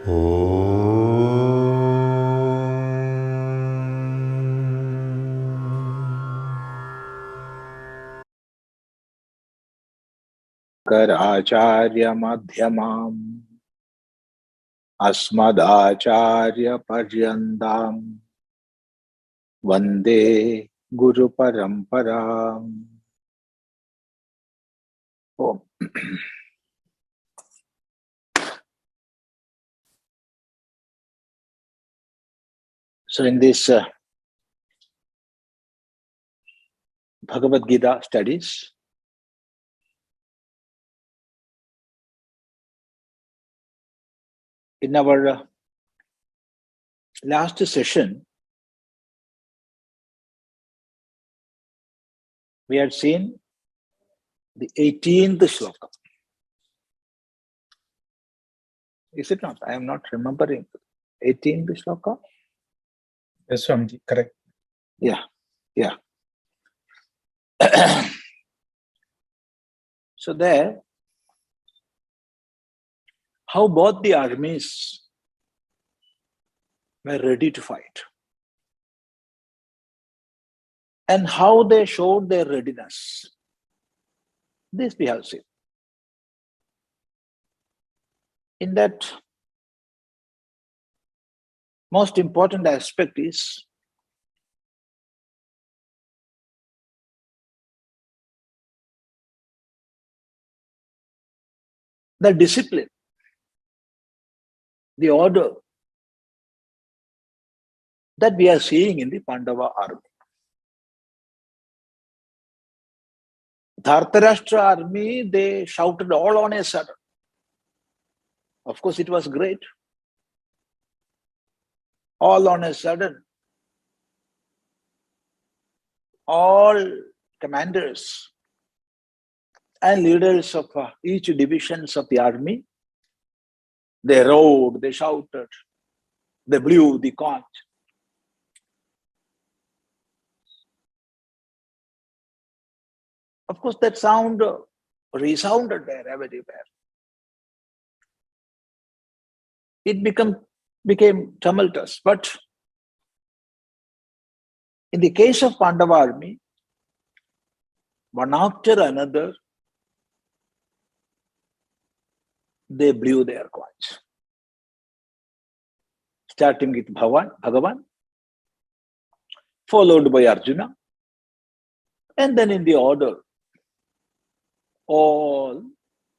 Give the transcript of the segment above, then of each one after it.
Karācārya madhyamām asmadācārya paryantam vande guru paramparam. Om. So in this Bhagavad Gita studies, in our last session, we had seen the 18th shloka. Is it not? I am not remembering. 18th shloka? Yes, Swamiji, correct. Yeah. So there, how both the armies were ready to fight, and how they showed their readiness. This we have seen. In that, most important aspect is the discipline, the order that we are seeing in the Pandava army. Dhārtarāṣhṭra army, they shouted all on a sudden. Of course, it was great. All on a sudden, all commanders and leaders of each divisions of the army, they roared, they shouted, they blew the conch. Of course, that sound resounded there everywhere. It became tumultuous. But in the case of Pandava army, one after another, they blew their conch. Starting with Bhagavan, followed by Arjuna, and then in the order, all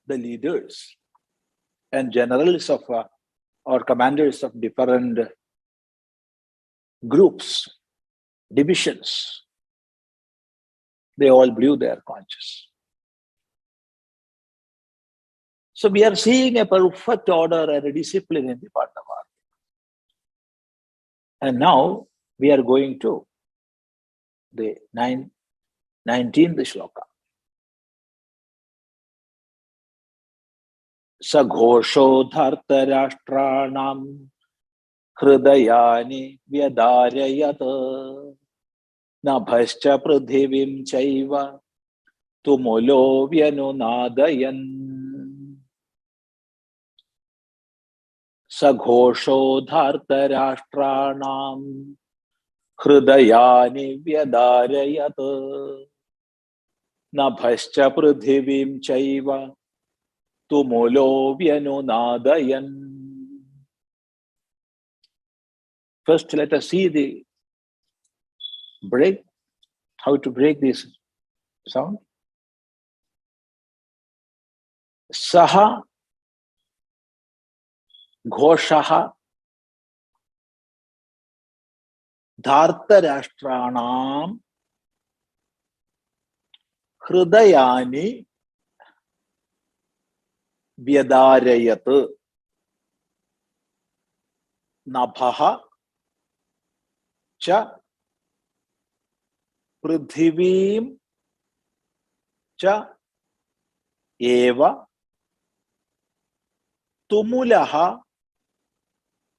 the leaders and generals of or commanders of different groups, divisions, they all blew their conches. So we are seeing a perfect order and a discipline in the Pandava. And now we are going to the 19th shloka. Sa ghoṣho dhārtarāṣhṭrāṇāṁ hṛidayāni vyadārayat nabhaśhcha pṛithivīṁ chaiva tumulo vyavasthitān. Sa ghoṣho dhārtarāṣhṭrāṇāṁ hṛidayāni vyadārayat nabhaśhcha pṛithivīṁ chaiva tumulo vyavasthitān. First, let us see the break, how to break this sound. Saha ghoṣah dhārtarāṣhṭrāṇāṁ hṛidayāni vyadārayat nabhaśhcha pṛithivīṁ cha eva tumulo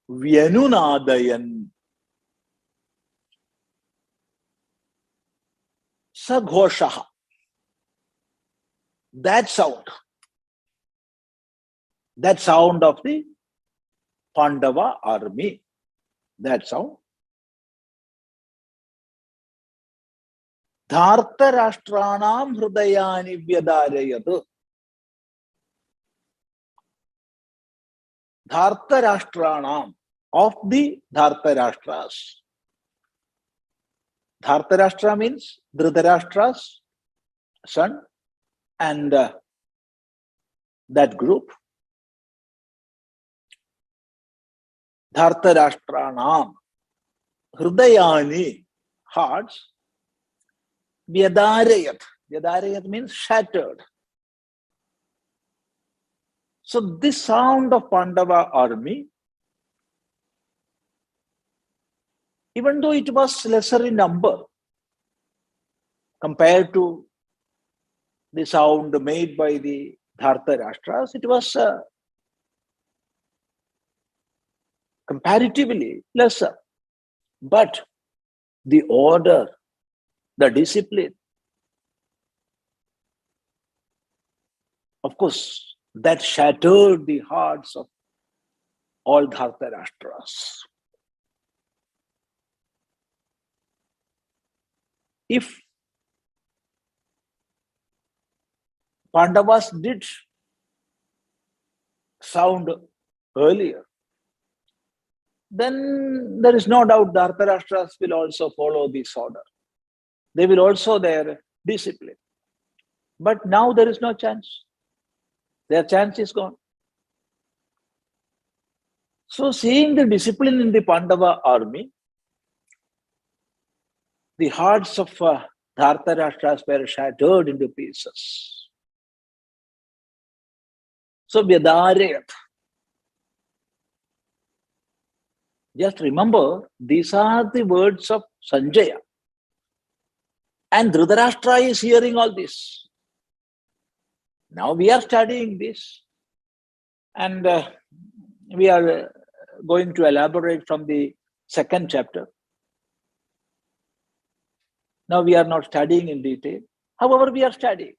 vyavasthitān. Sa ghoṣah, that sound of the Pandava army. That's how. Dhārtarāṣhṭrāṇāṁ hṛidayāni vyadārayat. Dhārtarāṣhṭrāṇāṁ, of the Dhārtarāṣhṭras. Dhārtarāṣhṭra means Dhritarashtra's son, and that group. Dhārtarāṣhṭrāṇāṁ, hṛidayāni, hearts. Vyadārayat. Vyadārayat means shattered. So this sound of Pandava army, even though it was lesser in number compared to the sound made by the Dhārtarāṣhṭras, it was comparatively lesser. But the order, the discipline, of course, that shattered the hearts of all Dhārtarāṣhṭras. If Pandavas did sound earlier, then there is no doubt Dhārtarāṣhṭras will also follow this order. They will also their discipline. But now there is no chance. Their chance is gone. So seeing the discipline in the Pandava army, the hearts of Dhārtarāṣhṭras were shattered into pieces. So vyadārayat. Just remember, these are the words of Sanjaya. And Dhritarashtra is hearing all this. Now we are studying this. And we are going to elaborate from the second chapter. Now we are not studying in detail. However, we are studying.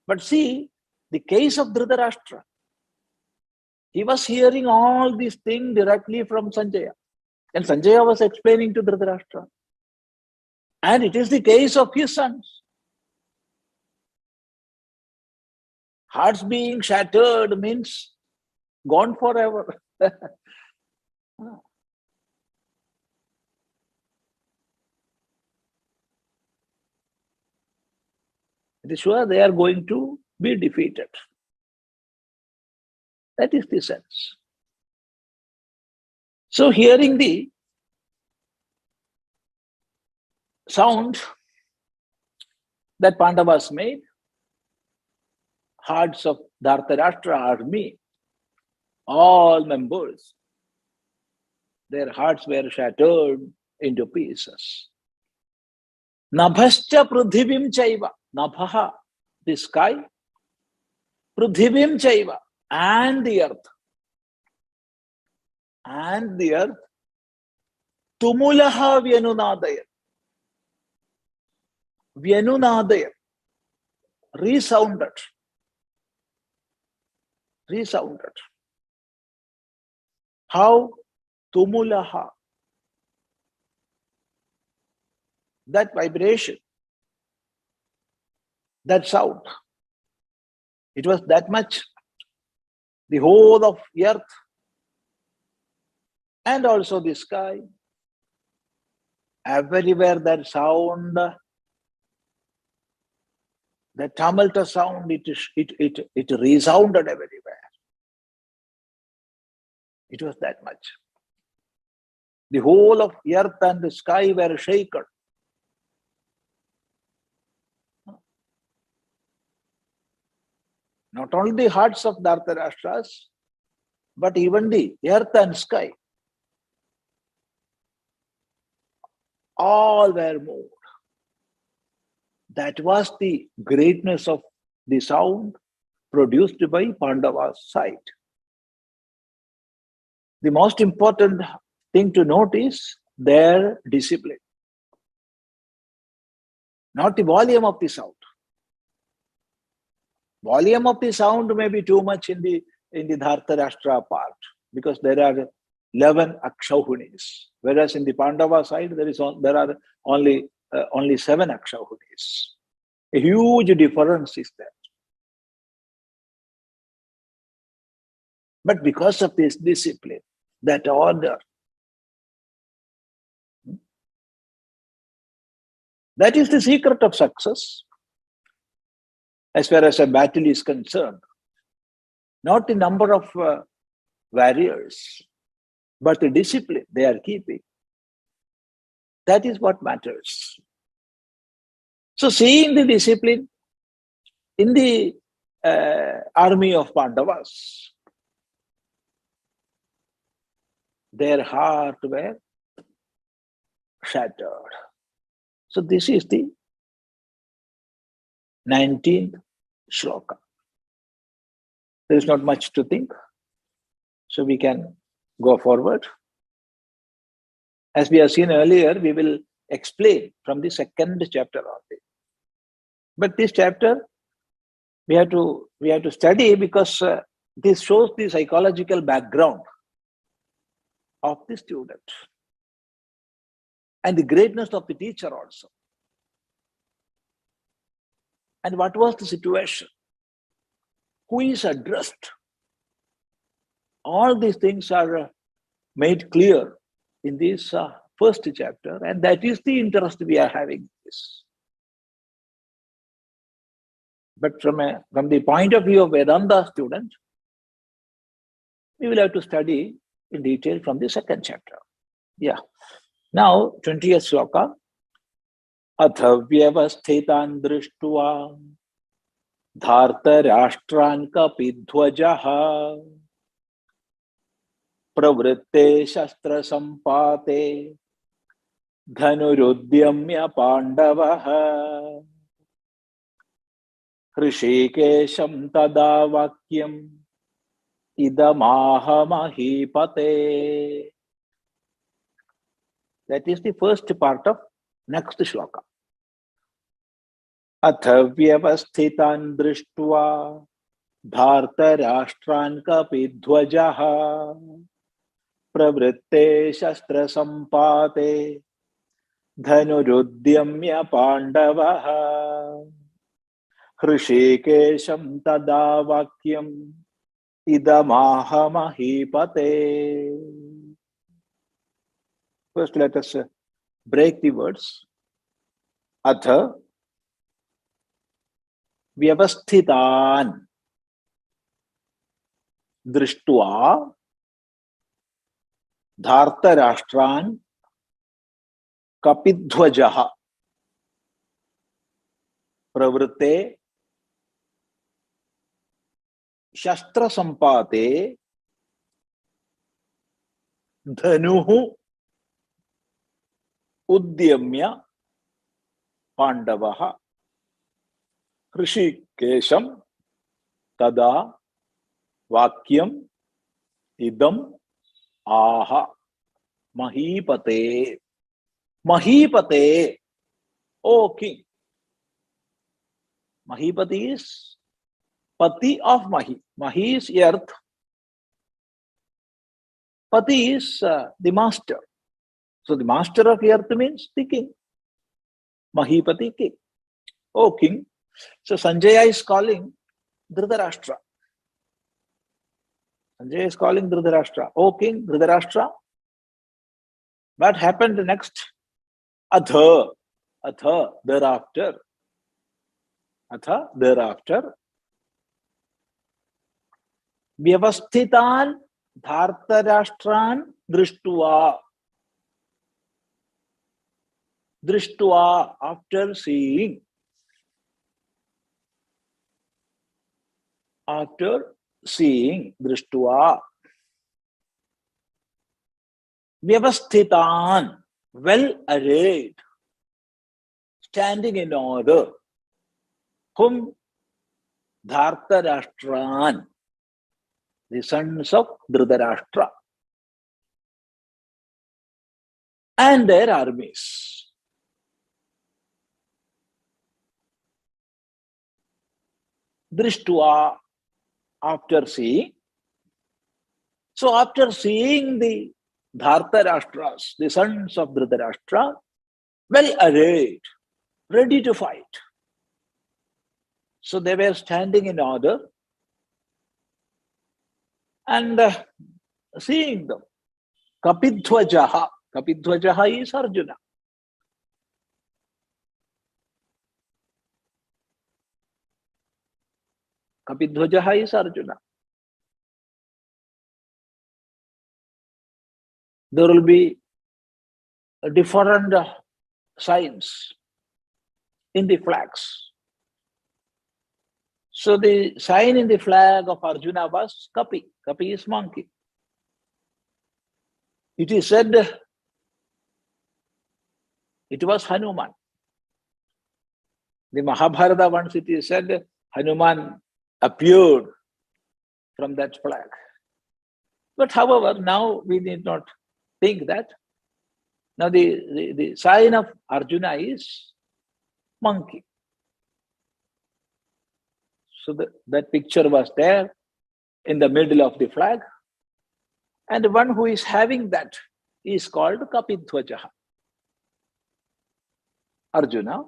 But see, the case of Dhritarashtra, he was hearing all these things directly from Sanjaya. And Sanjaya was explaining to Dhritarashtra. And it is the case of his sons. Hearts being shattered means gone forever. It is sure they are going to be defeated. That is the sense. So hearing the sound that Pandavas made, hearts of Dhārtarāṣhṭra army, all members, their hearts were shattered into pieces. Nabhaśhcha pṛithivīṁ chaiva. Nabhaha, the sky. Pṛithivīṁ chaiva, and the earth. And the earth. Tumulo vyadārayat. Vyadārayat. Resounded. Resounded. How? Tumulo. That vibration, that sound, it was that much. The whole of earth and also the sky, everywhere that sound, that tumultuous sound, it resounded everywhere. It was that much. The whole of earth and the sky were shaken. Not only the hearts of Dhārtarāṣhṭras, but even the earth and sky. All were moved. That was the greatness of the sound produced by Pandava's side. The most important thing to note is their discipline, not the volume of the sound. Volume of the sound may be too much in the Dhārtarāṣhṭra part. because there are 11 akshauhinis, whereas in the Pandava side there are only 7 akshauhinis. A huge difference is there. But because of this discipline, that order, that is the secret of success as far as a battle is concerned. Not the number of warriors, but the discipline they are keeping. That is what matters. So seeing the discipline in the army of Pandavas, their heart were shattered. So this is the 19th shloka. There is not much to think, so we can go forward. As we have seen earlier, we will explain from the 2nd chapter only. But this chapter we have to study because this shows the psychological background of the student and the greatness of the teacher also. And what was the situation? Who is addressed? All these things are made clear in this first chapter, and that is the interest we are having in this. But from the point of view of Vedanta student, we will have to study in detail from the 2nd chapter. Yeah. Now, 20th sloka. Atha vyavasthitān dṛiṣhṭvā dhārtarāṣhṭrān kapi-dhwajaḥ pravṛitte śhastra-sampāte dhanurudyamya pāṇḍavaḥ hṛiṣhīkeśhaṁ tadā vākyam idam mahī-pate. That is the first part of next shloka. Atha vyavasthitān dṛiṣhṭvā dhārtarāṣhṭrān kapi-dhwajaḥ pravṛitte śhastra-sampāte dhanurudyamya pāṇḍavaḥ hṛiṣhīkeśhaṁ tadā vākyam idam mahī-pate. First, let us break the words. Atha vyavasthitān dṛiṣhṭvā dhārtarāṣhṭrān kapi-dhwajaḥ pravṛitte śhastra-sampāte dhanurudyamya pāṇḍavaḥ hṛiṣhīkeśhaṁ tadā vākyam idam aha mahī-pate. Mahī-pate, O king. Mahī-pate is pati of Mahi. Mahi is earth. Pati is the master. So the master of earth means the king. Mahī-pate, king. O king. So Sanjaya is calling Dhritarashtra. Sanjaya is calling Dhritarashtra. O king, Dhritarashtra. What happened next? Atha, thereafter. Atha, thereafter. Vyavasthitān dhārtarāṣhṭrān dṛiṣhṭvā. Dṛiṣhṭvā, after seeing. After seeing, dṛiṣhṭvā. Vyavasthitān, well arrayed, standing in order. Whom? Dhārtarāṣhṭrān, the sons of Dhritarashtra, and their armies. Dṛiṣhṭvā, after seeing. So after seeing the dhārtarāṣhṭras, the sons of Dhritarashtra, well arrayed, ready to fight. So they were standing in order and seeing them. Kapi-dhwajaḥ. Kapi-dhwajaḥ is Arjuna. Kapi-dhwajaḥ is Arjuna. There will be different signs in the flags. So the sign in the flag of Arjuna was kapi. Kapi is monkey. It is said it was Hanuman. The Mahabharata once it is said Hanuman appeared from that flag. But however, now we need not think that. Now the sign of Arjuna is monkey. So that picture was there in the middle of the flag. And the one who is having that is called kapi-dhwajaḥ. Arjuna.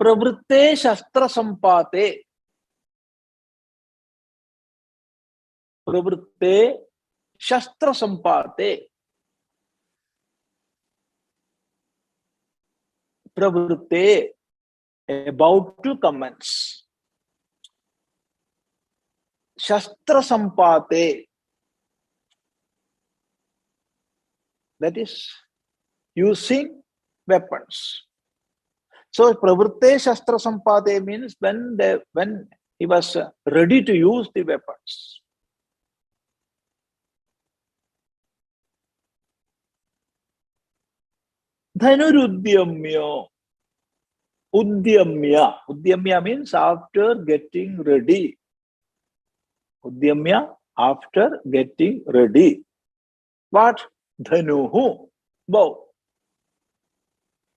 Pravṛitte śhastra-sampāte. Pravṛitte śhastra-sampāte. Pravṛitte, about to commence. Śhastra-sampāte, that is using weapons. So pravṛitte śhastra-sampāte means when he was ready to use the weapons. dhanurudyamya. Udyamya. Udyamya means after getting ready. Udyamya, after getting ready. What? Dhanuhu, bow.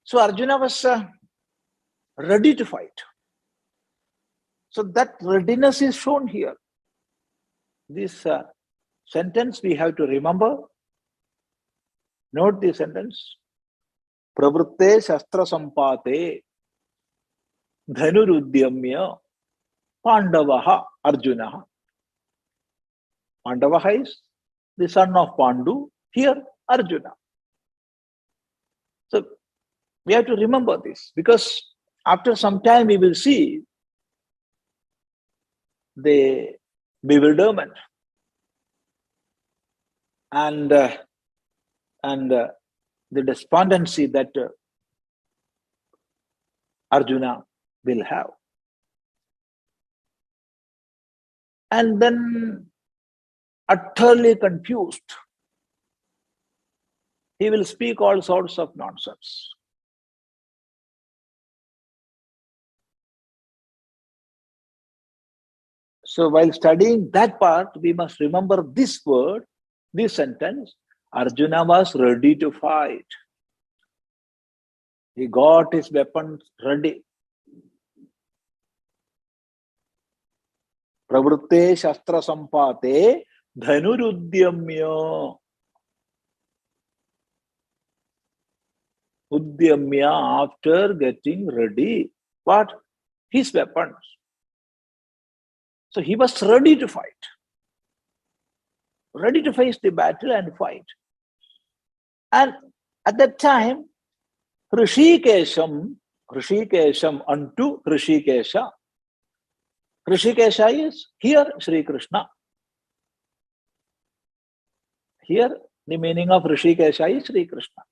So Arjuna was ready to fight. So that readiness is shown here. This sentence we have to remember. Note the sentence. Pravṛitte śhastra-sampāte. dhanurudyamya. pāṇḍavaḥ, Arjuna. Pāṇḍavaḥ is the son of Pandu. Here, Arjuna. So, we have to remember this because after some time we will see the bewilderment and the despondency that Arjuna will have. And then utterly confused, he will speak all sorts of nonsense. So while studying that part, we must remember this word, this sentence. Arjuna was ready to fight. He got his weapons ready. Pravṛitte śhastra-sampāte dhanurudyamya. Udyamya, after getting ready. What? His weapons. So he was ready to fight. Ready to face the battle and fight. And at that time, hṛiṣhīkeśhaṁ unto hṛiṣhīkeśhaṁ. Hṛiṣhīkeśha is here Sri Krishna. Here the meaning of hṛiṣhīkeśha is Sri Krishna.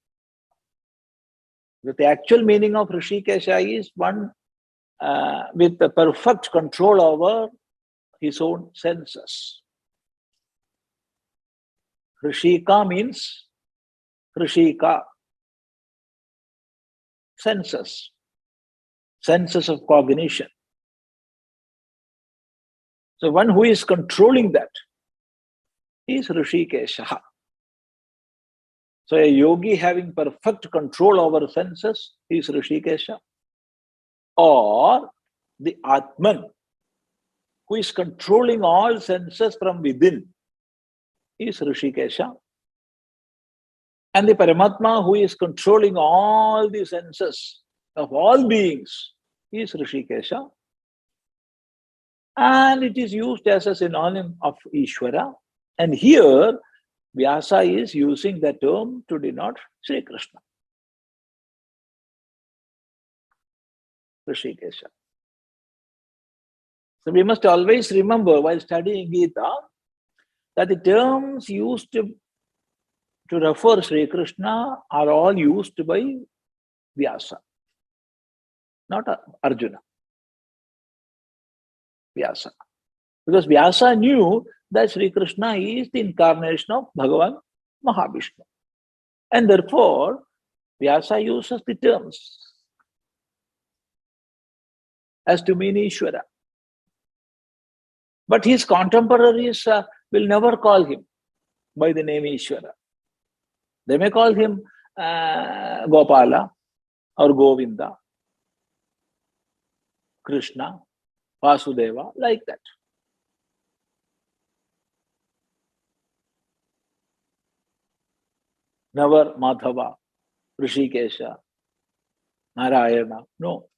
The actual meaning of hṛiṣhīkeśha is one with the perfect control over his own senses. Hṛiṣhīka means hṛiṣhīka, senses of cognition. So one who is controlling that is hṛiṣhīkeśhaṁ. So a yogi having perfect control over senses is hṛiṣhīkeśhaṁ. Or the Atman, who is controlling all senses from within, is hṛiṣhīkeśhaṁ. And the Paramatma who is controlling all the senses of all beings is hṛiṣhīkeśhaṁ. And it is used as a synonym of Ishvara. And here, Vyasa is using the term to denote Sri Krishna. hṛiṣhīkeśhaṁ. So we must always remember while studying Gita that the terms used to refer Sri Krishna are all used by Vyasa, not Arjuna. Vyasa. Because Vyasa knew that Sri Krishna is the incarnation of Bhagavan Mahavishnu. And therefore, Vyasa uses the terms as to mean Ishvara. But his contemporaries will never call him by the name Ishvara. They may call him Gopala or Govinda, Krishna, Vasudeva, like that. Never Madhava, Hṛiṣhīkeśhaṁ, Narayana. No,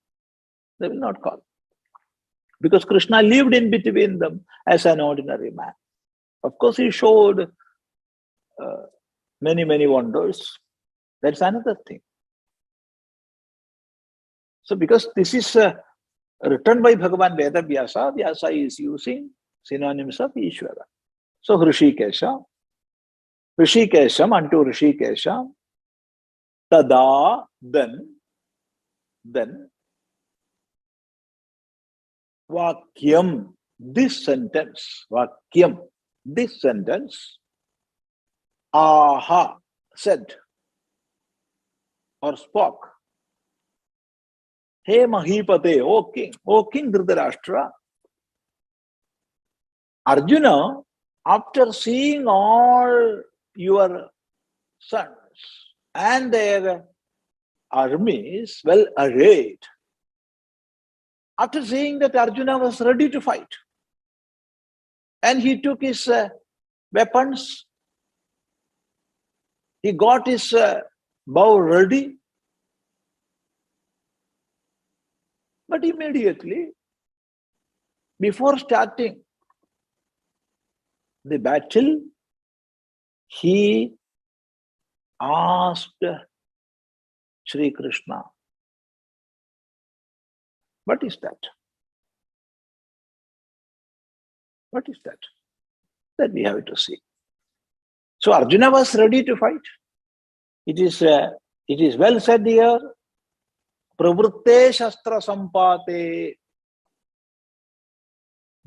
they will not call. Because Krishna lived in between them as an ordinary man. Of course, he showed many, many wonders. That's another thing. So because this is written by Bhagavan Veda Vyasa, Vyasa is using synonyms of Ishvara. So hṛiṣhīkeśhaṁ, hṛiṣhīkeśhaṁ unto hṛiṣhīkeśhaṁ, tadā, then, vākyam, this sentence, vākyam, this sentence, aha, said or spoke. Hey mahī-pate, O King Dhritarashtra, Arjuna, after seeing all your sons and their armies well arrayed, after seeing that Arjuna was ready to fight, and he took his weapons, he got his bow ready, but immediately, before starting the battle, he asked Sri Krishna, what is that? What is that? That we have to see. So Arjuna was ready to fight. It is well said here, pravṛitte śhastra-sampāte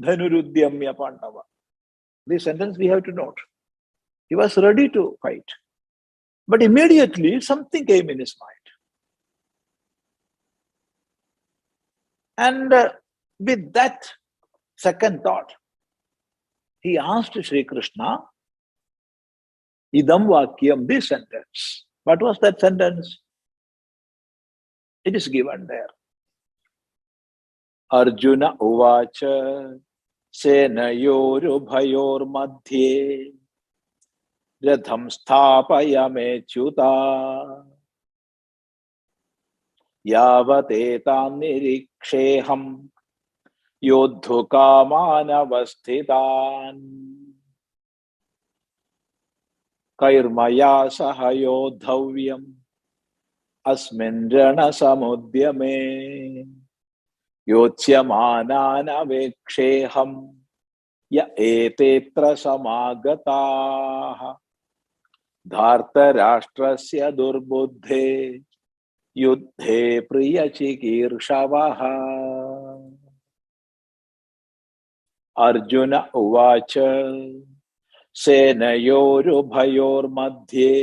dhanurudyamya pāṇḍavaḥ. This sentence we have to note. He was ready to fight. But immediately something came in his mind. And with that second thought, he asked Sri Krishna, idam vākyam, this sentence. What was that sentence? It is given there. Arjuna uvācha senayor madhye ratham sthāpayamechyuta vyavasthitān nirikṣhehaṁ yoddhu-kāmān abhyanunādayan kairmaya saha yoddhavyam asmin रणसमुद्यमे योत्स्यमानान् अवेक्षेऽहं य एतेऽत्र समागताः धार्तराष्ट्रस्य दुर्बुद्धे युद्धे प्रियचिकीर्षवः अर्जुन उवाच सेनयोरुभयोर्मध्ये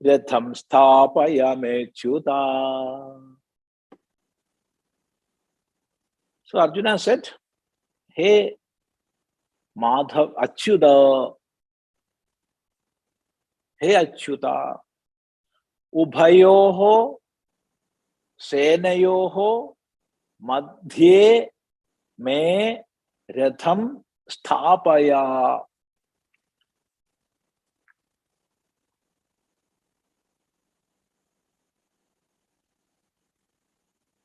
रथं स्थापयाम्यच्युता. So Arjuna said, hey Madhav, Achyuta, hey Achyuta, Ubhayoho, Senayoho, Madhye me Ratham Sthapaya.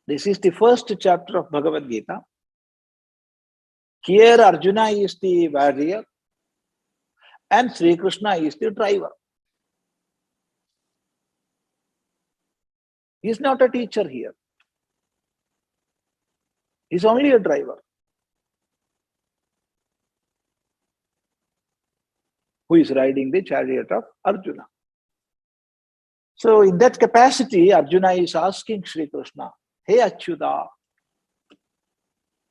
This is the first chapter of Bhagavad Gita. Here Arjuna is the warrior and Sri Krishna is the driver. He is not a teacher here. He is only a driver who is riding the chariot of Arjuna. So in that capacity, Arjuna is asking Sri Krishna, Hey Achyuta,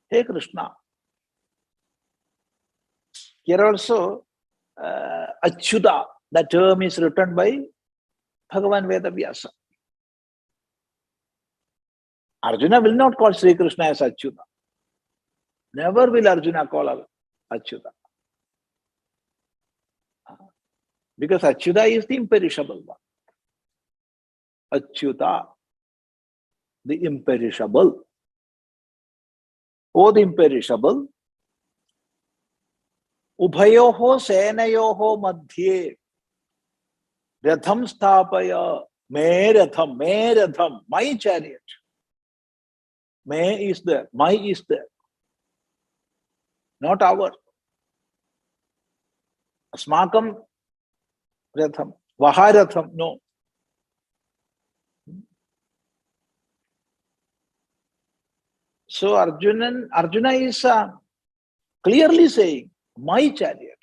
Hey Krishna. Here also, Achyuta, the term is written by Bhagavan Vedavyasa. Arjuna will not call Sri Krishna as Achyuta. Never will Arjuna call Achyuta. Because Achyuta is the imperishable one. Achyuta, the imperishable. Oh, the imperishable. Ubhayoho senayoho madhye ratham sthapaya me ratham, my chariot. Me is there, my is there. Not our. Asmakam ratham, vaharatham, no. So Arjuna is clearly saying, my chariot.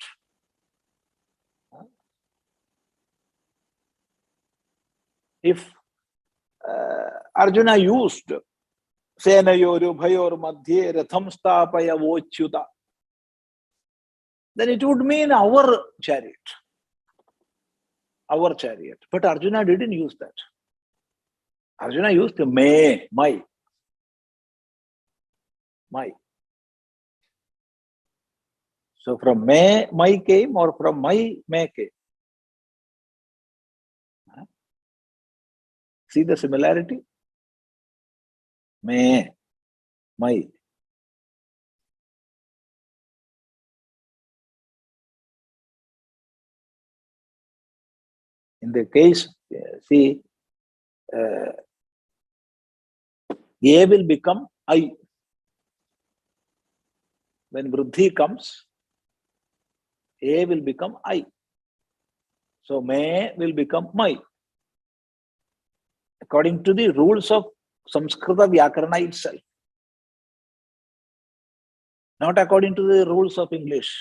If Arjuna used senayor ubhayor madhye ratham sthapaya vochyuta, then it would mean our chariot. Our chariot. But Arjuna didn't use that. Arjuna used me, my. So from me, my came, or from my, me came. See the similarity? Me, my. In the case, see, A will become I. When Vruddhi comes, A will become I. So me will become my. According to the rules of Samskrita Vyakarana itself. Not according to the rules of English.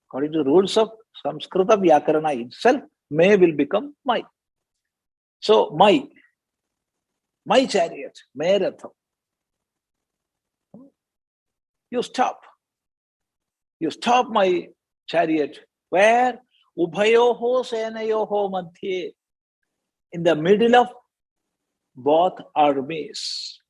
According to the rules of Samskrita Vyakarana itself, me will become my. So my chariot, me ratham. You stop my chariot. Where? Ubhayoho senayoho madhye. In the middle of both armies.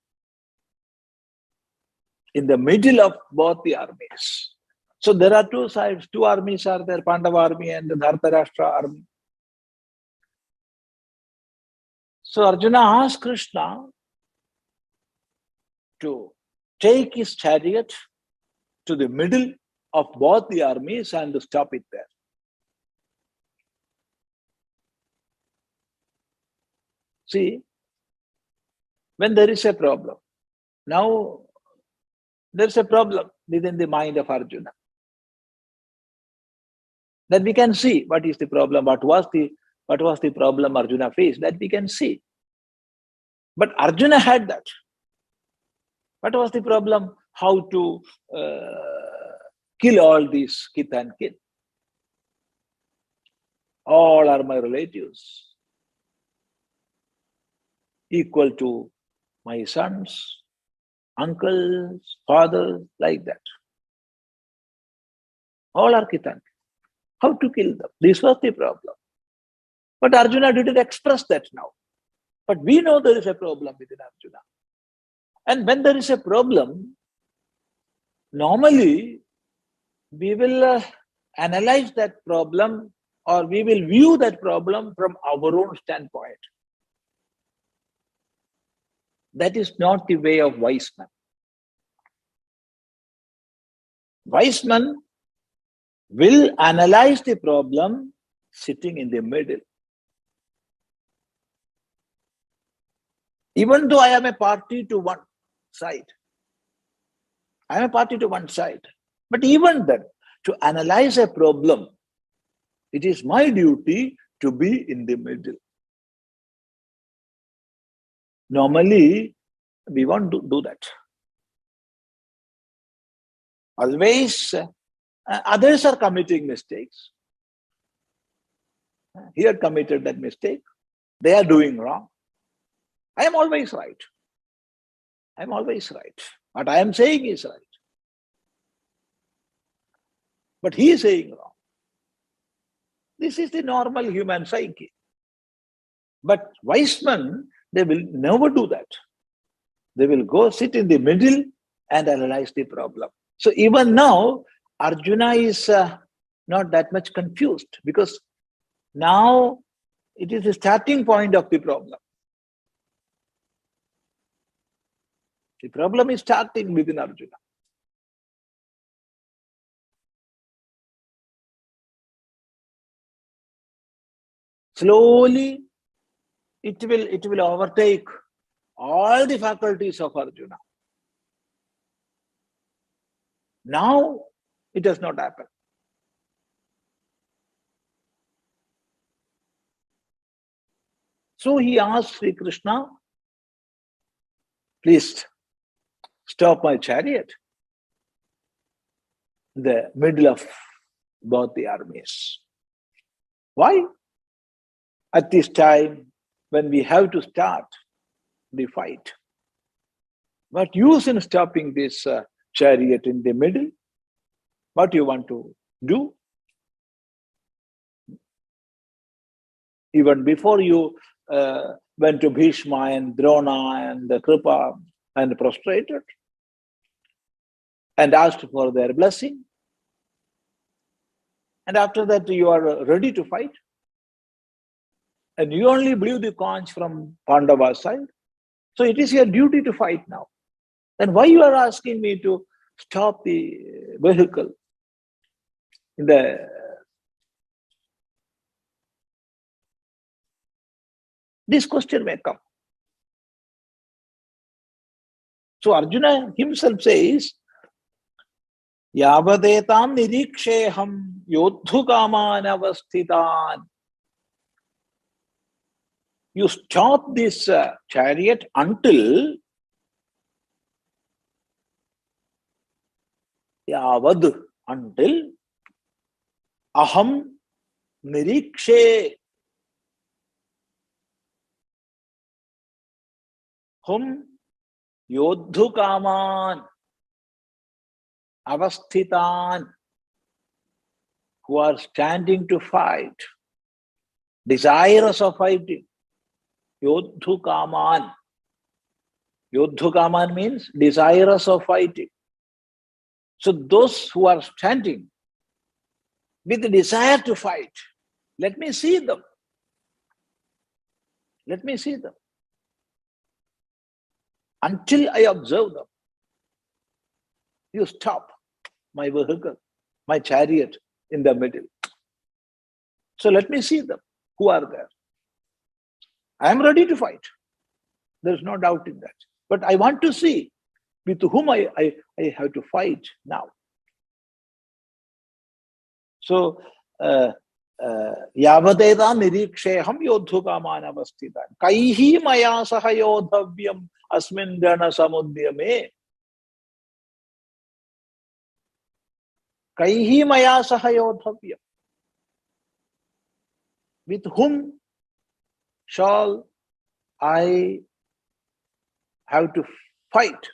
In the middle of both the armies. So there are two sides, two armies are there, Pāṇḍavaḥ army and the dhārtarāṣhṭrā army. So Arjuna asked Krishna to take his chariot to the middle of both the armies and to stop it there. See, when there is a problem, now there is a problem within the mind of Arjuna. Then we can see what is the problem, what was the problem Arjuna faced, that we can see. But Arjuna had that. What was the problem? How to kill all these kith and kin. All are my relatives. Equal to my sons, uncles, fathers, like that. All are kith and kin. How to kill them? This was the problem. But Arjuna didn't express that now. But we know there is a problem within Arjuna. And when there is a problem, normally we will analyze that problem, or we will view that problem from our own standpoint. That is not the way of wise man. Wise man will analyze the problem sitting in the middle. Even though I am a party to one side, I am a party to one side. But even then, to analyze a problem, it is my duty to be in the middle. Normally, we won't do that. Always, others are committing mistakes. He had committed that mistake. They are doing wrong. I am always right. I am always right. What I am saying is right. But he is saying wrong. This is the normal human psyche. But wise men, they will never do that. They will go sit in the middle and analyze the problem. So even now, Arjuna is not that much confused, because now it is the starting point of the problem. The problem is starting within Arjuna. Slowly, it will overtake all the faculties of Arjuna. Now, it does not happen. So he asked Sri Krishna, please stop my chariot in the middle of both the armies. Why? At this time, when we have to start the fight, what use in stopping this chariot in the middle? What you want to do? Even before you went to Bhishma and Drona and Kripa and prostrated and asked for their blessing, and after that you are ready to fight, and you only blew the conch from Pandava's side, so it is your duty to fight now. Then why you are asking me to stop the vehicle in the... This question may come. So Arjuna himself says, Yavadetam niriksheham yoddhu-kāmān avasthitān. You stop this chariot until yavad, until aham nirikshe hum yoddhu-kāmān avasthitān, who are standing to fight, desirous of fighting. Yoddhu-kāmān. Yoddhu-kāmān means desirous of fighting. So those who are standing with the desire to fight, let me see them. Let me see them. Until I observe them, you stop my vehicle, my chariot in the middle. So let me see them. Who are there? I am ready to fight. There is no doubt in that. But I want to see with whom I have to fight now. So, Yavadeda niriksheham yoddhu-kāmān avasthitān. Kaihi maya saha yoddhavyam asmin రణසමුद्యमे. Kaihi maya saha yoddhavyam. With whom shall I have to fight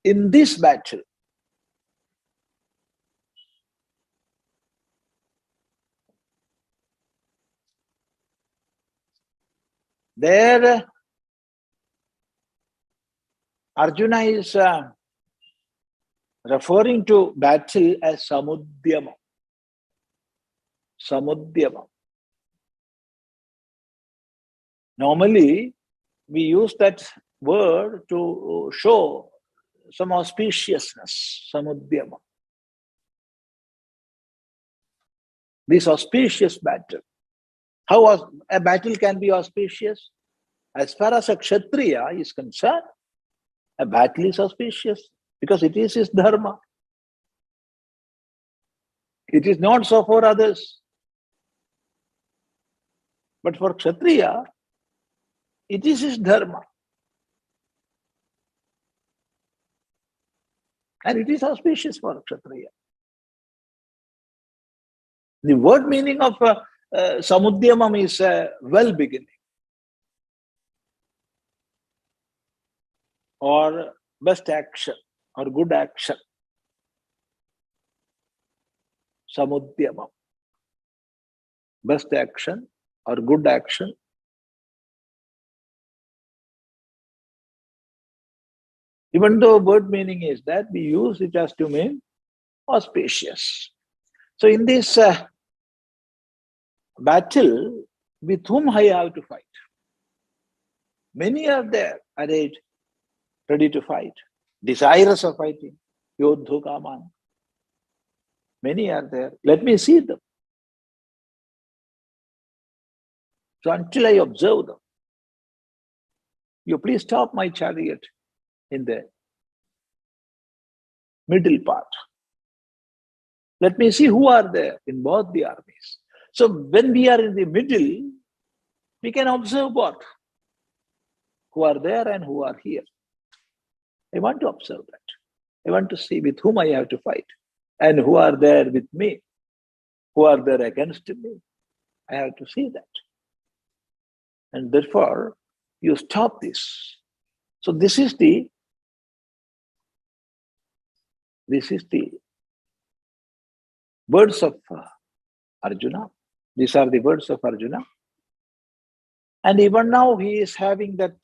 in this battle? There, Arjuna is referring to battle as samudyama. Samudyama. Normally, we use that word to show some auspiciousness, samudyama. This auspicious battle. How a battle can be auspicious? As far as a kshatriya is concerned, a battle is auspicious because it is his dharma. It is not so for others. But for kshatriya, it is his dharma. And it is auspicious for kshatriya. The word meaning of samudyamam is well beginning, or best action, or good action. Samudyamam. Best action or good action. Even though word meaning is that, we use it as to mean auspicious. So in this battle, with whom I have to fight? Many are there, arrayed, ready to fight, desirous of fighting, yoddhu-kāmān. Many are there. Let me see them. So until I observe them, you please stop my chariot in the middle part. Let me see who are there in both the armies. So when we are in the middle, we can observe what? Who are there and who are here. I want to observe that. I want to see with whom I have to fight and who are there with me, who are there against me. I have to see that. And therefore, you stop this. So this is the words of Arjuna. These are the words of Arjuna. And even now he is having that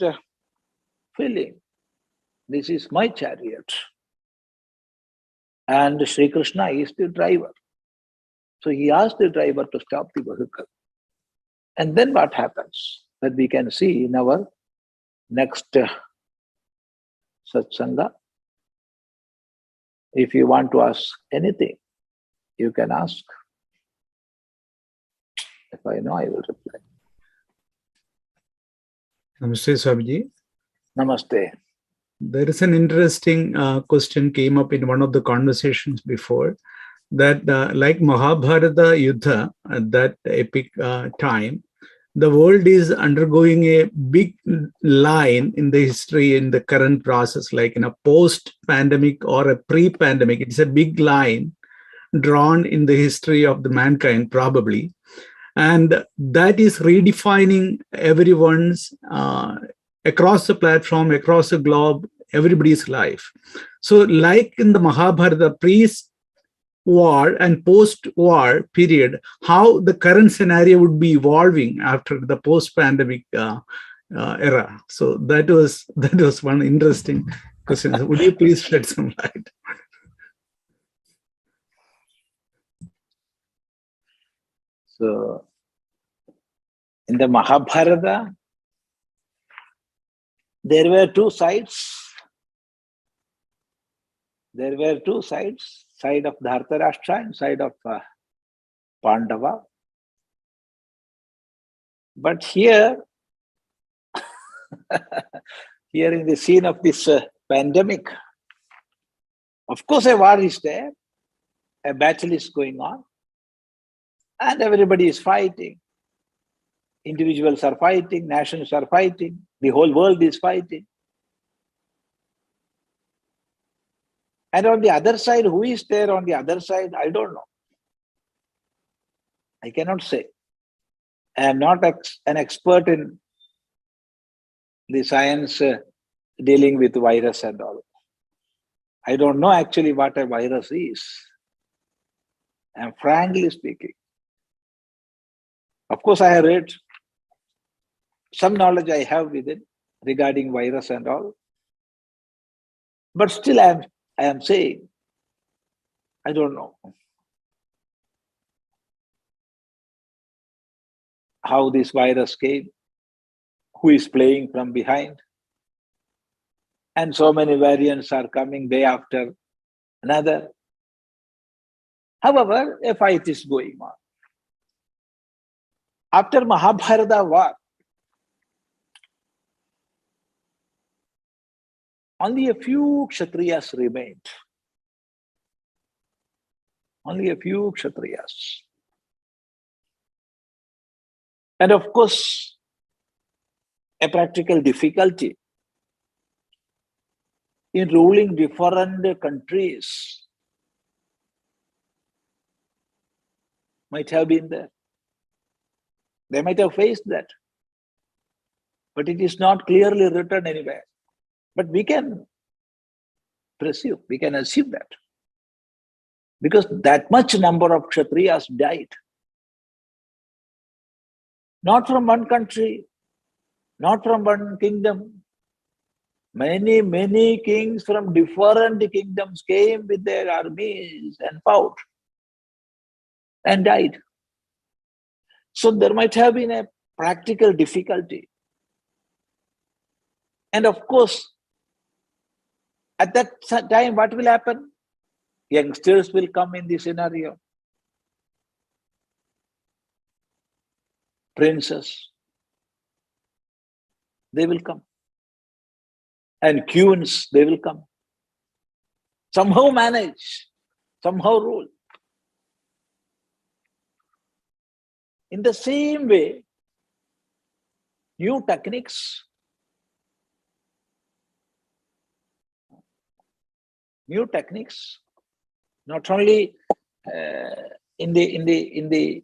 feeling. This is my chariot. And Sri Krishna is the driver. So he asked the driver to stop the vehicle. And then what happens? That we can see in our next satsanga. If you want to ask anything, you can ask. If I know, I will reply. Namaste, Swamiji. Namaste. There is an interesting question came up in one of the conversations before, that like Mahabharata Yuddha, at that epic time, the world is undergoing a big line in the history, in the current process, like in a post-pandemic or a pre-pandemic. It's a big line drawn in the history of the mankind, probably. And that is redefining everyone's, across the platform, across the globe, everybody's life. So like in the Mahabharata, pre-war and post-war period, how the current scenario would be evolving after the post-pandemic era. So that was one interesting question. Would you please shed some light? So in the Mahabharata, there were two sides. There were two sides, side of dhārtarāṣhṭrān and side of pāṇḍavaḥ. But here, here in the scene of this pandemic, of course a war is there, a battle is going on, and everybody is fighting. Individuals are fighting, nations are fighting, the whole world is fighting. And on the other side, who is there on the other side? I don't know. I cannot say. I am not an expert in the science dealing with virus and all. I don't know actually what a virus is. I am frankly speaking. Of course, I have read some knowledge I have with it regarding virus and all. But still I am saying, I don't know how this virus came, who is playing from behind. And so many variants are coming day after another. However, a fight is going on. After Mahabharata war, only a few kshatriyas remained. Only a few kshatriyas. And of course, a practical difficulty in ruling different countries might have been there. They might have faced that. But it is not clearly written anywhere. But we can presume, we can assume that. Because that much number of kshatriyas died. Not from one country, not from one kingdom. Many, many kings from different kingdoms came with their armies and fought and died. So there might have been a practical difficulty. And of course, at that time, what will happen? Youngsters will come in the scenario. Princes, they will come. And queens, they will come. Somehow manage, somehow rule. In the same way, new techniques, not only in the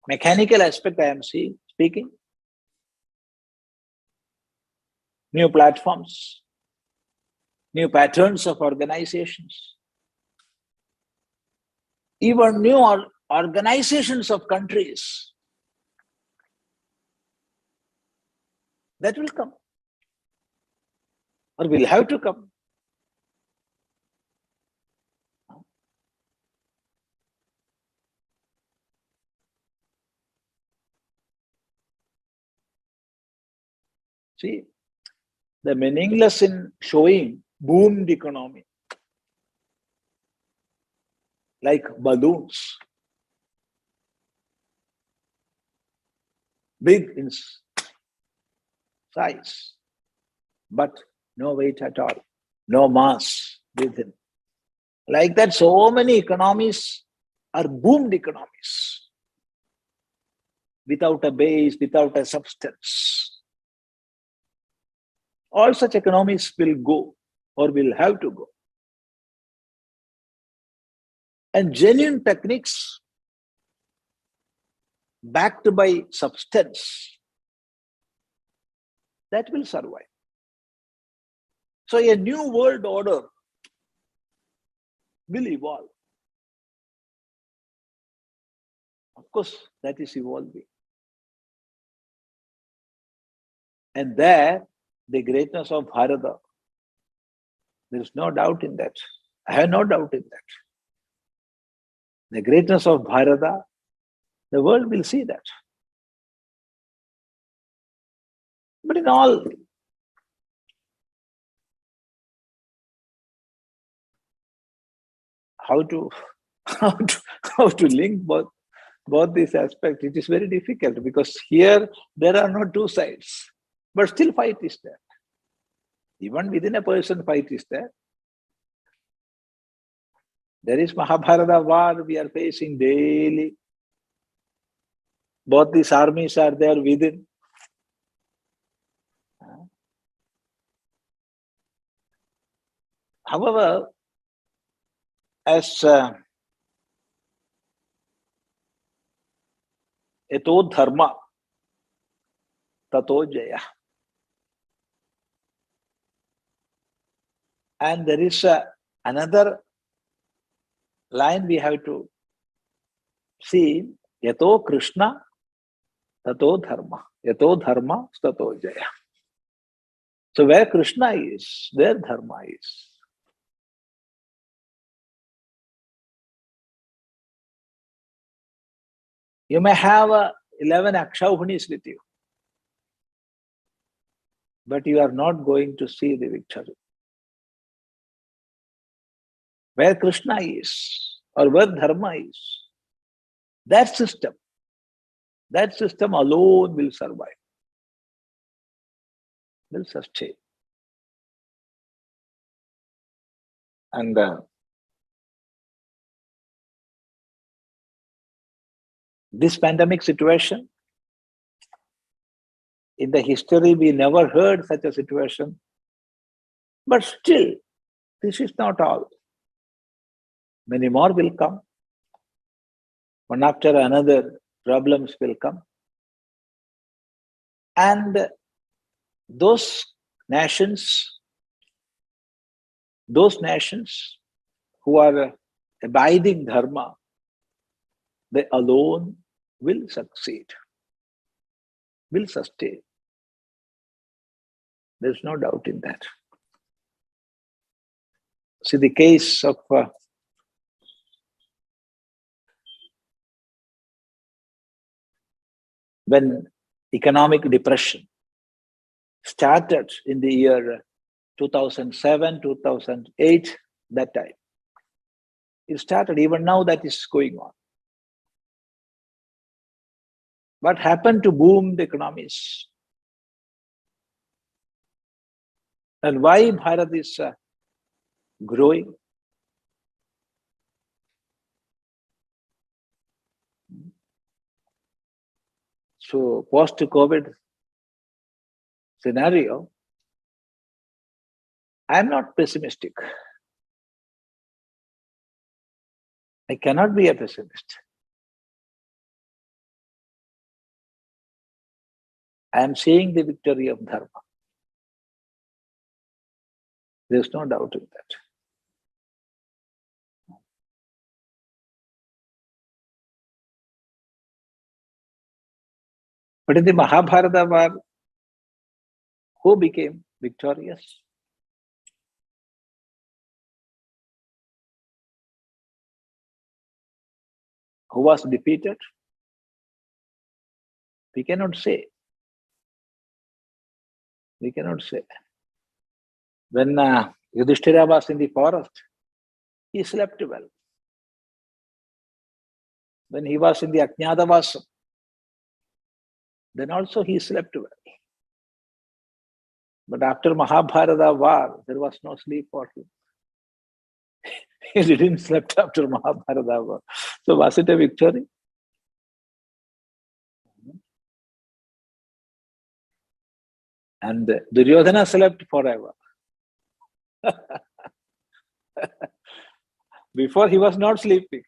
mechanical aspect I am speaking, new platforms, new patterns of organizations, even new organizations of countries, that will come or will have to come. See, the meaningless in showing boomed economy, like balloons, big in size, but no weight at all, no mass within. Like that, so many economies are boomed economies, without a base, without a substance. All such economies will go or will have to go. And genuine techniques backed by substance, that will survive. So a new world order will evolve. Of course, that is evolving. And there, the greatness of Bharata, there is no doubt in that. I have no doubt in that. The greatness of Bharata, the world will see that. But in all, how to link both these aspects, it is very difficult, because here there are no two sides, but still fight is there. Even within a person, fight is there. There is Mahabharata war we are facing daily. Both these armies are there within. However, as eto dharma tato jaya. And there is another line we have to see, yato Krishna tato dharma. Yato dharma tato jaya. So where Krishna is, there dharma is. You may have 11 akshauhinis with you, but you are not going to see the victory. Where Krishna is, or where dharma is, that system, That system alone will survive, will sustain. And this pandemic situation, in the history we never heard such a situation, but still, this is not all. Many more will come. One after another, problems will come. And those nations who are abiding dharma, they alone will succeed, will sustain. There's no doubt in that. See the case of when economic depression started in the year 2007, 2008, that time. It started, even now that is going on. What happened to boom the economies? And why Bharat is growing? So post-COVID scenario, I am not pessimistic. I cannot be a pessimist. I am seeing the victory of dharma. There is no doubt in that. But in the Mahabharata war, who became victorious? Who was defeated? We cannot say. We cannot say. When Yudhishthira was in the forest, he slept well. When he was in the Ajñātavāsam, then also he slept well. But after Mahabharata war, there was no sleep for him. He didn't sleep after Mahabharata war. So was it a victory? And Duryodhana slept forever. Before he was not sleeping,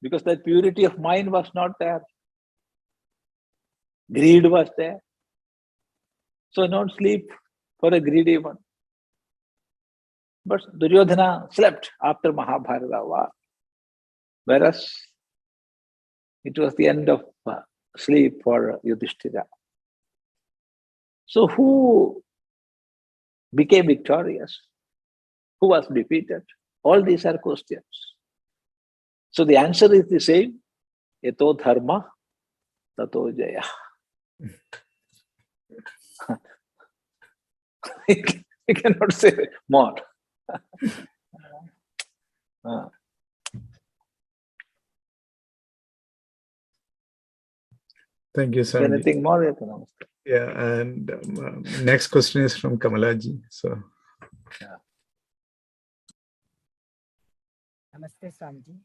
because that purity of mind was not there. Greed was there. So not sleep for a greedy one. But Duryodhana slept after Mahabharata war. Whereas it was the end of sleep for Yudhishthira. So who became victorious? Who was defeated? All these are questions. So the answer is the same. Yato dharma, tato jaya. We cannot say more. Thank you, sir. Anything more? Yeah, and next question is from Kamalaji. So, yeah. Namaste, Swamiji.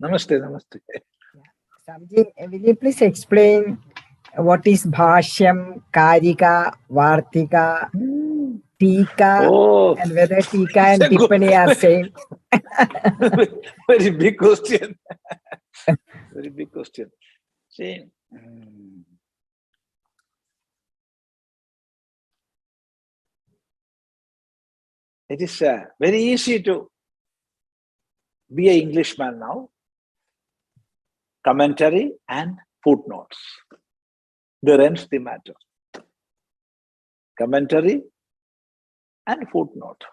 Namaste, namaste. Yeah. Swamiji, will you please explain what is bhāṣyam, kārika, vārtika, tīka, and whether tīka and tippani are same? Very big question. Very big question. See, it is very easy to be an Englishman now. Commentary and footnotes. There ends the matter. Commentary and footnote.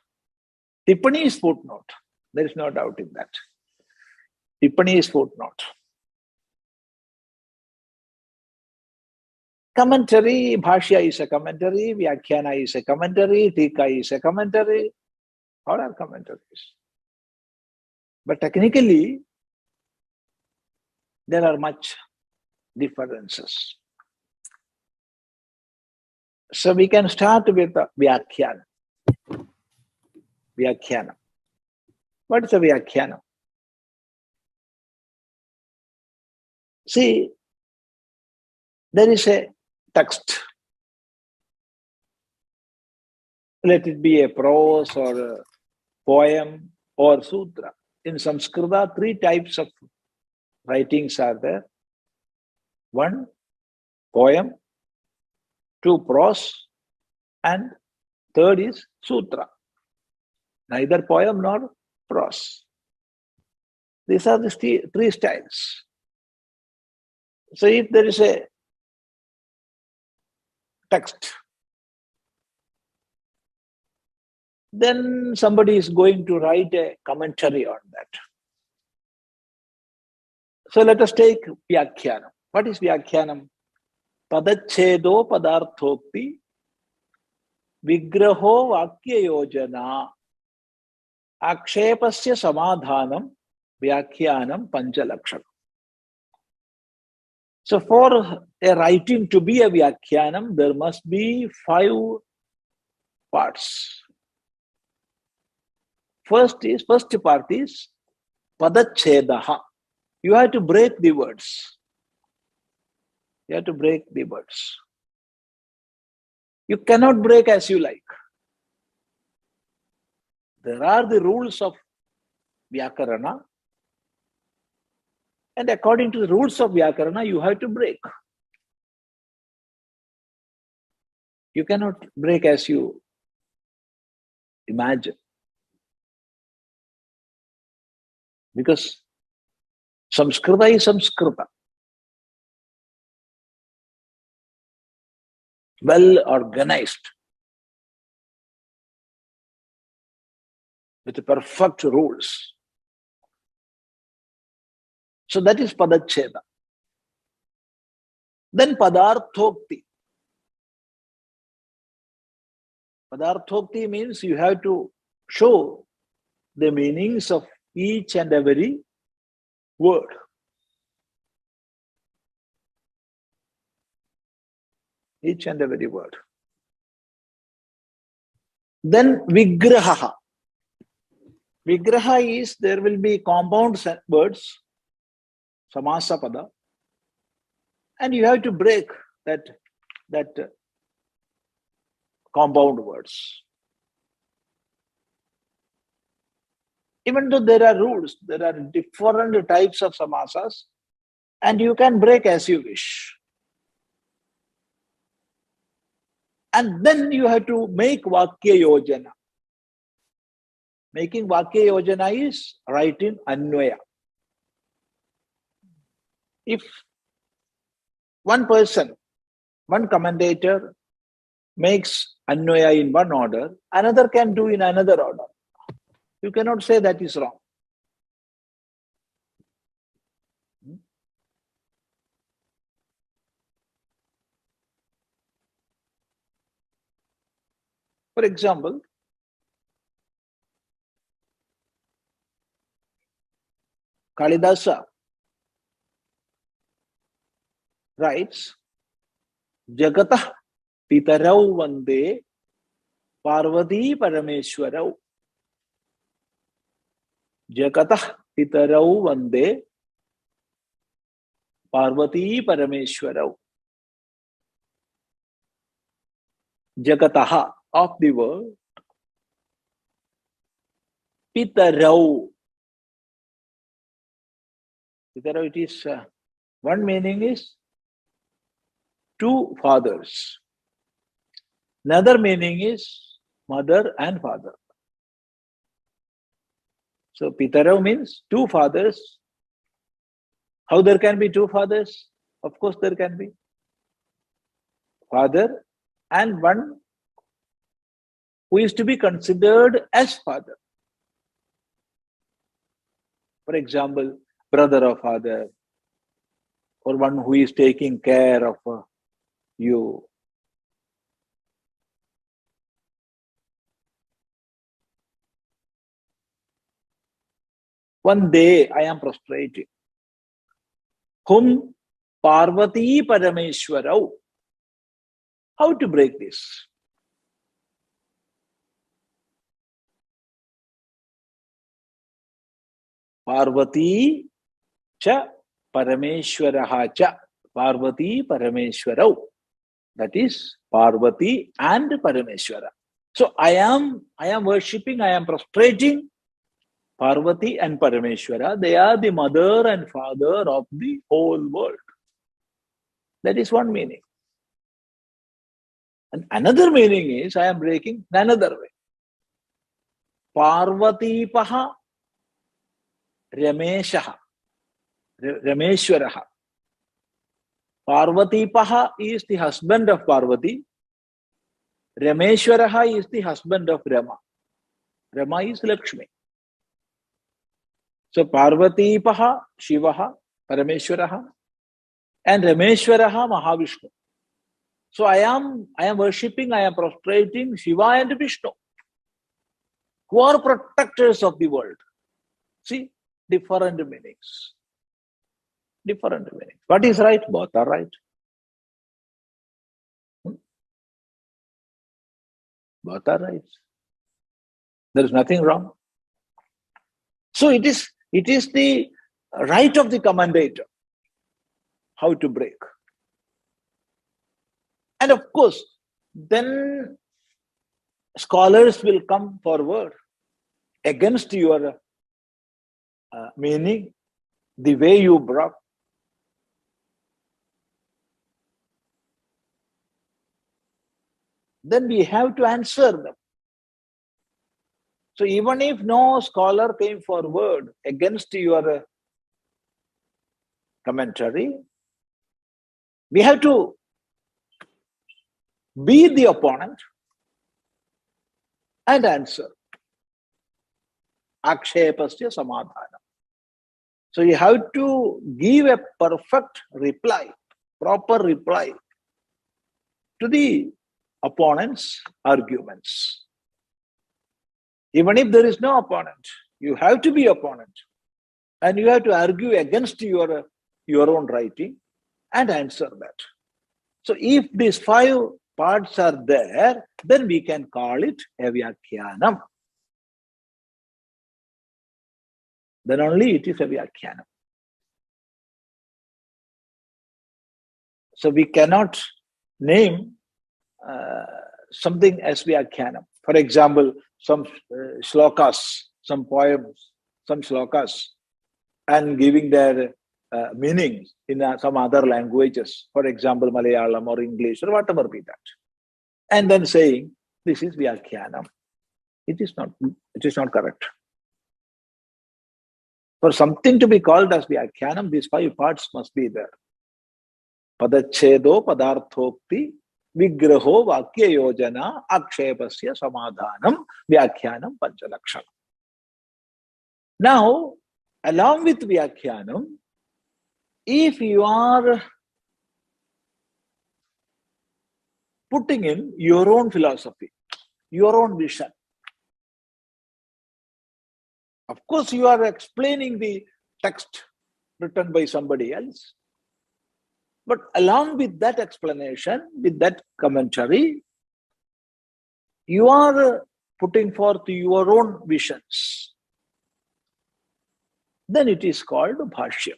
Tippani is footnote. There is no doubt in that. Tippani is footnote. Commentary, bhashya is a commentary, vyakyana is a commentary, tika is a commentary. All are commentaries. But technically, there are much differences. So we can start with the vyakhyanam. Vyakhyanam. What is a vyakhyanam? See, there is a text. Let it be a prose or a poem or sutra. In Sanskrita, 3 types of writings are there. 1, poem, 2, prose, and 3rd is sutra. Neither poem nor prose. These are the 3 styles. So if there is a text, then somebody is going to write a commentary on that. So let us take vyakhyanam. What is vyakhyanam? Padacchedo padarthokti vigraho vakyayojana akshepasya samadhanam vyakhyanam panchalakshakam. So for a writing to be a vyakhyanam, there must be 5 parts. First part is padacchedaha. You have to break the words. You have to break the words. You cannot break as you like. There are the rules of vyakarana, and according to the rules of vyakarana, you have to break. You cannot break as you imagine. Because Samskrita is Samskrita. Well organized. With perfect rules. So that is padaccheda. Then padarthokti. Padarthokti means you have to show the meanings of each and every word. Each and every word. Then vigraha. Vigraha is, there will be compound words, samasa pada, and you have to break that compound words. Even though there are rules, there are different types of samasas, and you can break as you wish. And then you have to make vakya yojana. Making vakya yojana is writing anvaya. If one person, one commentator makes anvaya in one order, another can do in another order. You cannot say that is wrong. For example, Kalidasa writes, Jagatah pitarau vande Parvati parameshwarau. Jagatah pitarau vande Parvati parameshwarau. Jagataha, of the world, pitarau. Pitarau, it is, one meaning is 2 fathers. Another meaning is mother and father. So pitarau means 2 fathers. How there can be 2 fathers? Of course there can be. Father and one who is to be considered as father. For example, brother of father, or one who is taking care of you. One day I am prostrating. Whom Parvati Parameshwarau. How to break this? Parvati cha Parameshwaraha cha. Parvati Parameshwarau. That is Parvati and Parameshwara. So I am worshipping, I am prostrating Parvati and Parameshwara. They are the mother and father of the whole world. That is one meaning. And another meaning is I am breaking another way. Parvati paha Rameshaha. Rameshwaraha. Parvati paha is the husband of Parvati. Rameshwaraha is the husband of Rama. Rama is Lakshmi. So Parvati paha Shivaha, Parameshwaraha, and Rameshwaraha Mahavishnu. So I am worshipping, I am prostrating Shiva and Vishnu, who are protectors of the world. See, different meanings. Different meanings. What is right? Both are right. Both are right. There is nothing wrong. So it is the right of the commentator how to break. And of course, then scholars will come forward against your meaning, the way you brought. Then we have to answer them. So even if no scholar came forward against your commentary, we have to be the opponent and answer. Akshepasya samadhanam. So you have to give a perfect reply, proper reply to the opponent's arguments. Even if there is no opponent, you have to be opponent. And you have to argue against your own writing and answer that. So if these 5 parts are there, then we can call it a vyakyanam. Then only it is a vyakyanam. So we cannot name something as vyakyanam. For example, some slokas, some poems, some slokas, and giving their meanings in some other languages, for example, Malayalam or English or whatever be that, and then saying this is vyakyanam. It is not correct. For something to be called as vyakyanam, these 5 parts must be there. Padachedo, padarthokti, vigraho, vakya yojana, akshepasya samadhanam, vyakyanam, panchalakshana. Now, along with vyakyanam, if you are putting in your own philosophy, your own vision, of course you are explaining the text written by somebody else. But along with that explanation, with that commentary, you are putting forth your own visions. Then it is called bhāṣyam.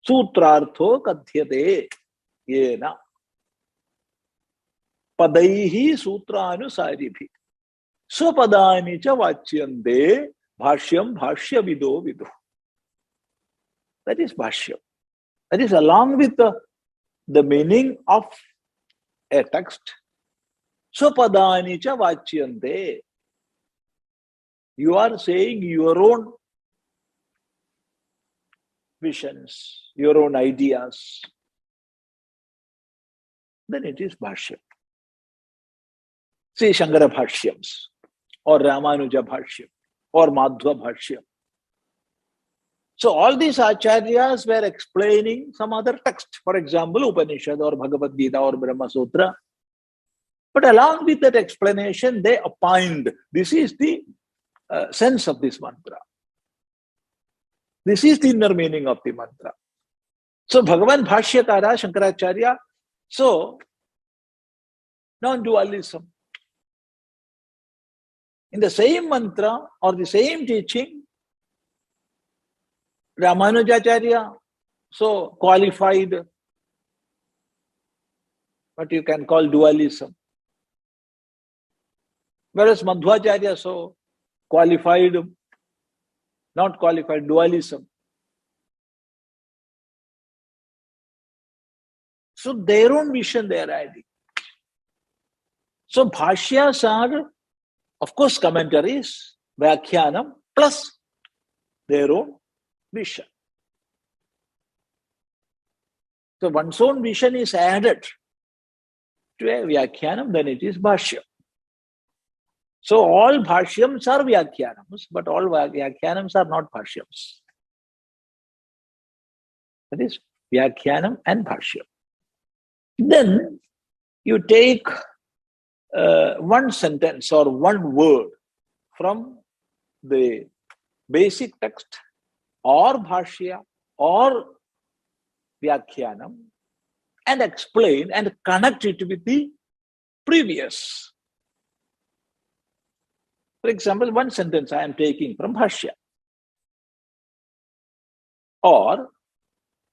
Sutrartho kadhyate yena padaihi sutranusaaribhi swapadani cha vachyante bhāṣyam bhāṣya vido vidu. That is bhāṣyam. That is along with the meaning of a text. Swapadani cha vachyante. You are saying your own visions, your own ideas. Then it is bhāṣyam. See Shankara bhāṣyams, or Ramanuja bhāṣyam, or Madhva bhāṣyam. So all these acharyas were explaining some other text, for example, Upanishad or Bhagavad Gita or Brahma Sutra. But along with that explanation, they opined, this is the sense of this mantra. This is the inner meaning of the mantra. So Bhagavan Bhashyakara, Shankaracharya, so non-dualism. In the same mantra or the same teaching, Ramanujacharya, so qualified what you can call dualism. Whereas Madhvacharya, so qualified, not qualified, dualism. So their own vision they are adding. So bhashyas are, of course, commentaries, vyakyanam, plus their own vision. So one's own vision is added to a vyakyanam, then it is bhashya. So all bhashyams are vyakyanams, but all vyakyanams are not bhashyams. That is vyakyanam and bhashya. Then you take one sentence or one word from the basic text or bhashya or vyakyanam and explain and connect it with the previous. For example, one sentence I am taking from bhashya, or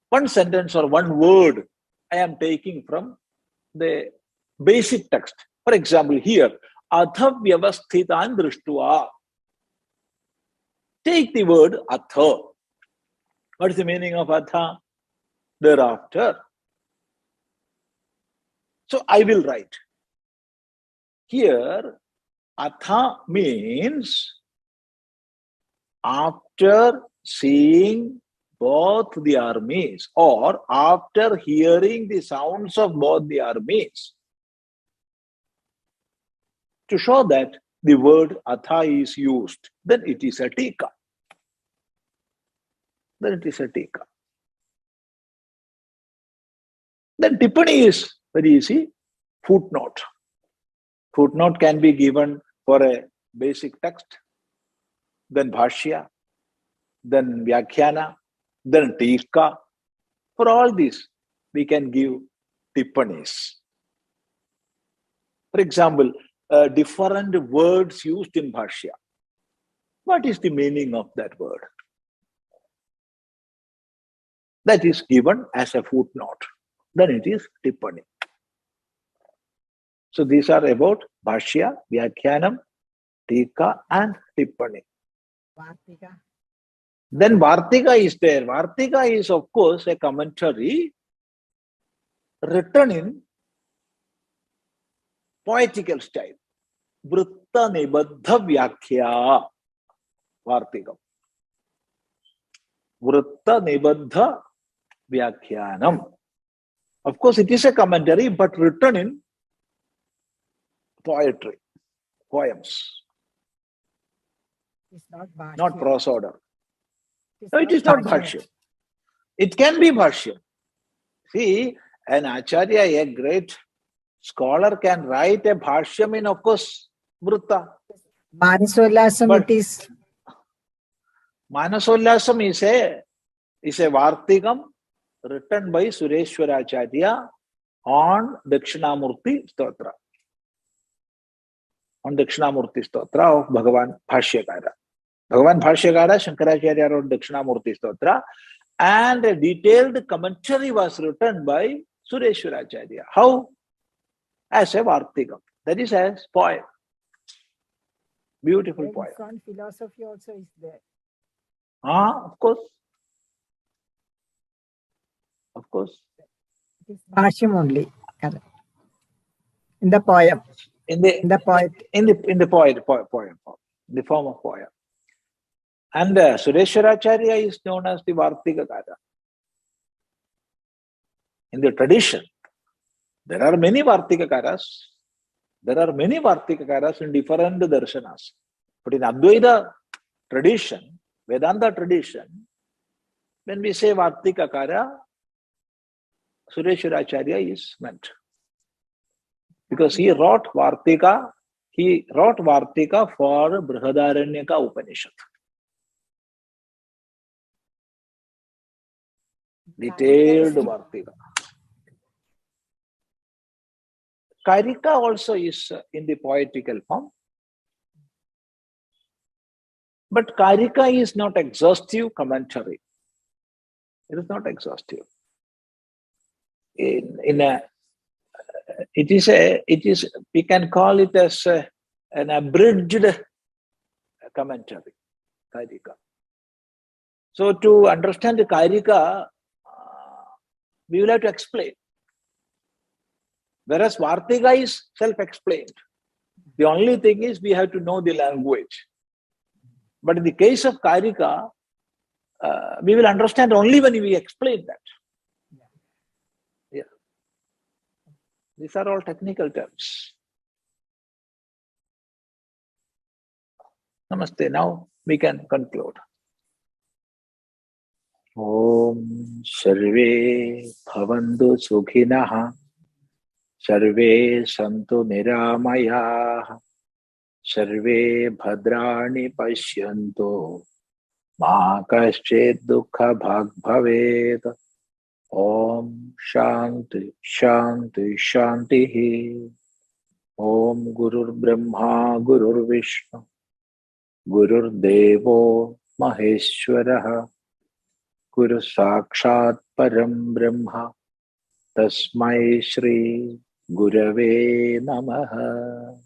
one sentence or one word I am taking from the basic text. For example, here, atha vyavasthitān dṛiṣhṭvā. Take the word atha. What is the meaning of atha? Thereafter. So I will write. Here, atha means after seeing both the armies, or after hearing the sounds of both the armies, to show that the word atha is used, then it is a tika. Then it is a tika. Then tippani is very easy. Footnote. Footnote can be given for a basic text, then bhashya, then vyakhyana, then tika. For all these, we can give tippanis. For example, different words used in bhashya. What is the meaning of that word? That is given as a footnote. Then it is tippani. So these are about bhashya, vyakyanam, tika and tippani. Vartika. Then Vartika is there. Vartika is, of course, a commentary written in poetical style. Vritta nibaddha vyakhya. Vartika. Vritta nibaddha vyakhyanam. Of course, it is a commentary, but written in poetry, poems. It's not bhashya. Not prose order. It's No, it is not bhashya. It can be bhashya. See, an acharya, a great scholar, can write a bhashyam in, of course, vritta. Manasollasam, But it is. Manasollasam is a Vartikam written by Sureshwaracharya on Dakshinamurti Stotra. On Dakshinamurti Stotra of Bhagavan Bhashyakara. Bhagavan Bhashyakara, Shankaracharya wrote Dakshinamurti Stotra, and a detailed commentary was written by Sureshwaracharya. How? As a Vartikam. That is as poem. Beautiful Then poem. on philosophy also is there. Of course. Of course. It is bhashyam only. Correct. In the poem. In the poet. In the poem, the form of poem. And Sureshwaracharya is known as the Vartikakara. In the tradition, there are many Vartikakaras. There are many Vartikakaras in different darshanas. But in Advaita tradition, Vedanta tradition, when we say Vartikakara, Sureshwaracharya is meant. Because he wrote Vartika for Brihadaranyaka Upanishad. detailed Vartika. Karika also is in the poetical form. But Karika is not exhaustive commentary. It is not exhaustive. We can call it as an abridged commentary, Karika. So to understand the Karika, we will have to explain. Whereas Vartika is self-explained. The only thing is we have to know the language. But in the case of Karika, we will understand only when we explain that. Yeah. These are all technical terms. Namaste. Now we can conclude. Om Sarve Bhavantu Sukhinah Sarve Santu Niramayah Sarve Bhadrani Pashyantu Ma Kaschid Dukha Bhag Bhaved. Om Shanti Shanti Shanti. Om Gurur Brahma Gurur Vishnu Gurur Devo Maheshwaraha Guru Sakshat Param Brahma Tasmai Shri Gurave Namaha.